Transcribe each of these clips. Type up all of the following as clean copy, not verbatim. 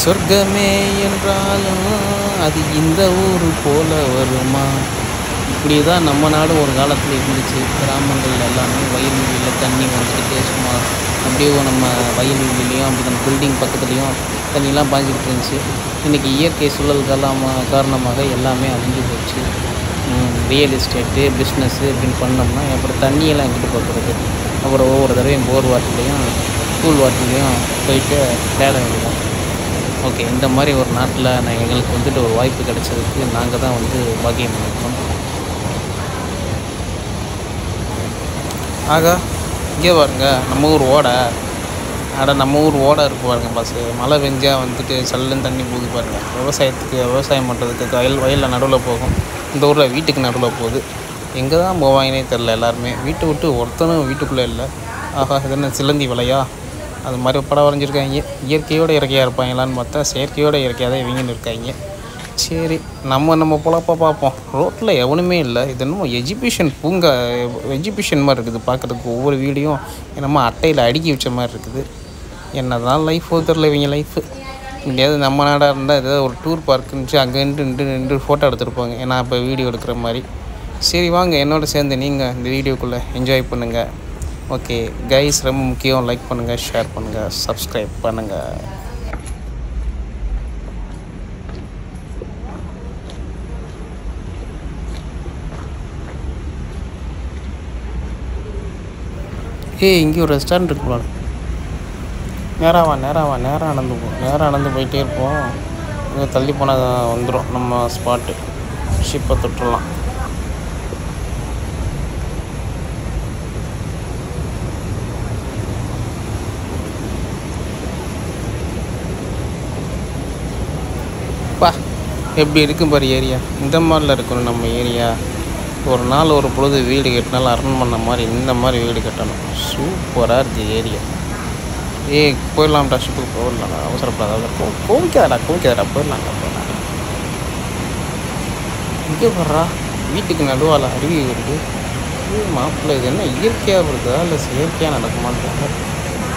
சொர்க்கமே என்றாலும் அது இந்த ஊர் போல வருமா? இப்படி தான் நம்ம நாடு ஒரு காலத்தில் இருந்துச்சு. கிராமங்கள் எல்லாமே வயல்வெளியில் தண்ணி வந்துக்கிட்டு சும்மா அப்படியே நம்ம வயல்வெளிலையும் அப்படி நம்ம பில்டிங் பக்கத்துலேயும் தண்ணிலாம் பாய்ஞ்சிக்கிட்டு இருந்துச்சு. இன்றைக்கி இயற்கை சூழல் காரணமாக எல்லாமே அழிஞ்சு போச்சு. ரியல் எஸ்டேட்டு பிஸ்னஸ்ஸு இப்படின்னு பண்ணோம்னா அப்புறம் தண்ணியெல்லாம் எங்கிட்டு பார்க்குறது? அப்புறம் ஒவ்வொரு தடவையும் போர் வாட்டர்லேயும் கூல் வாட்டர்லேயும் போயிட்டு விளையாட வேண்டியதான். ஓகே, இந்த மாதிரி ஒரு நாட்டில் எங்களுக்கு வந்துட்டு ஒரு வாய்ப்பு கிடைச்சதுக்கு நாங்கள் தான் பாக்கியம் பண்ணியிருக்கோம். ஆகா, இங்கே பாருங்க, நம்ம ஊர் ஓடை. நம்ம ஊர் ஓடை இருக்கு பாருங்க பஸ்ஸு. மழை பெஞ்சால் சல்லுன்னு தண்ணி போகுது பாருங்கள். விவசாயம் பண்ணுறதுக்கு வயலில் நடுவில் போகும். இந்த ஊரில் வீட்டுக்கு நடுவில் போகுது. எங்கே தான் போவாங்கன்னே தெரில. எல்லாருமே வீட்டை விட்டு ஒருத்தனும் வீட்டுக்குள்ளே இல்லை. ஆஹா, இது என்ன சிலந்தி வலையா? அது மாதிரி படம் வரைஞ்சிருக்காங்க. இயற்கையோடு இயற்கையாக இருப்பாங்களான்னு பார்த்தா செயற்கையோடு இயற்கையாக தான் இவங்கன்னு இருக்காங்க. சரி, நம்ம பொழப்பா பார்ப்போம். ரோட்டில் எவனுமே இல்லை. இது என்னமோ எஜுகேஷன் மாதிரி இருக்குது பார்க்குறதுக்கு. ஒவ்வொரு வீடியும் என்னமோ அட்டையில் அடுக்கி வச்ச மாதிரி இருக்குது. என்ன தான் லைஃப் தெரில இவங்க லைஃபு. எங்கேயாவது நம்ம நாடாக இருந்தால் ஏதாவது ஒரு டூர் பார்க் இருந்துச்சு, அங்கே நின்று ஃபோட்டோ எடுத்துருப்பாங்க. ஏன்னா இப்போ வீடியோ எடுக்கிற மாதிரி. சரி வாங்க, என்னோட சேர்ந்து நீங்கள் இந்த வீடியோக்குள்ளே என்ஜாய் பண்ணுங்கள். ஓகே கைஸ், ரொம்ப முக்கியம். லைக் பண்ணுங்கள், ஷேர் பண்ணுங்கள், சப்ஸ்கிரைப் பண்ணுங்கள். இங்கே ஒரு ரெஸ்டாரண்ட் இருக்குல்ல. நேராக நடந்து போயிட்டே இருப்போம். இங்கே தள்ளி போனால் வந்துடும் நம்ம ஸ்பாட்டு. ஷிப்பை தொட்டுடலாம். எப்படி இருக்கும் பாரு ஏரியா. இந்த மாதிரிலாம் இருக்கணும் நம்ம ஏரியா. ஒரு நாள் ஒரு பொழுது வீடு கட்டினாலும் அரண்மனை மாதிரி இந்த மாதிரி வீடு கட்டணும். சூப்பராக இருக்குது ஏரியா. போயிடலாம்டா, ஷிப்புக்கு போயிடலாம்டா. அவசரப்படாத. கோவிக்காதடா போயிடலாம்டா. இங்கே போடுறா, வீட்டுக்கு நடுவால் அருவி வருது. மாப்பிள்ளை, இது என்ன இயற்கையாக இருக்குதா இல்லை செயற்கையாக நடக்குமான்னு தெரியல.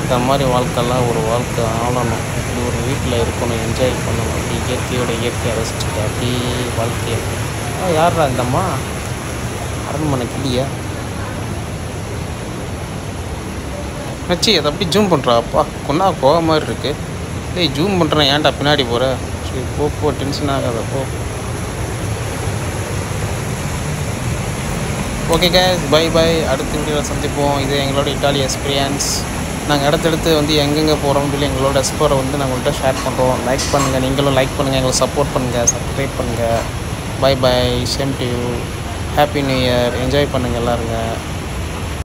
இந்த மாதிரி வாழ்க்கைலாம் ஒரு வாழ்க்கை ஆளணும். இப்படி ஒரு வீட்டில் இருக்கணும், என்ஜாய் பண்ணணும். அப்படி இயற்கையோட இயற்கையை ரசிச்சுட்டு அப்படியே வாழ்க்கையை. யார்ரா இந்தம்மா? அரண்மனை கிளியா? நச்சி, அதை அப்படி ஜூம் பண்ணுறா. அப்பா கொண்டா கோவ மாதிரி இருக்குது. ஜூம் பண்ணுறேன், ஏன்டா பின்னாடி போகிற? சரி போ, டென்ஷன் ஆகாத போ. Okay guys, bye. அடுத்த வீடியோவில் சந்திப்போம். இது எங்களோட இட்டாலி எக்ஸ்பீரியன்ஸ். நாங்கள் அடுத்தடுத்து எங்கெங்கே போகிறோம்னு சொல்லி எங்களோட எக்ஸ்ப்ளோரை நாங்கள்கிட்ட ஷேர் பண்ணுறோம். லைக் பண்ணுங்கள், நீங்களும் லைக் பண்ணுங்கள், எங்களை சப்போர்ட் பண்ணுங்கள், சப்ஸ்கிரைப் பண்ணுங்கள். Bye. Same to you. Happy new year. Enjoy பண்ணுங்கள் எல்லாருங்க.